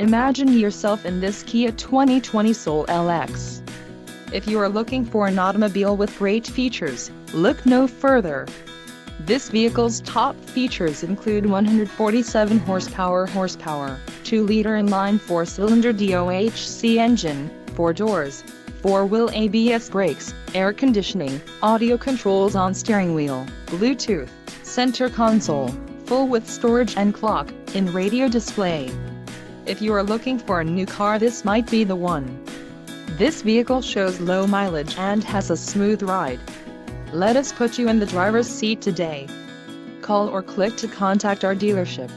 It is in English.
Imagine yourself in this Kia 2020 Soul LX. If you are looking for an automobile with great features, look no further. This vehicle's top features include 147 horsepower, 2-liter inline 4-cylinder DOHC engine, 4 doors, 4-wheel ABS brakes, air conditioning, audio controls on steering wheel, Bluetooth, center console, full-width storage and clock-in radio display. If you are looking for a new car, this might be the one. This vehicle shows low mileage and has a smooth ride. Let us put you in the driver's seat today. Call or click to contact our dealership.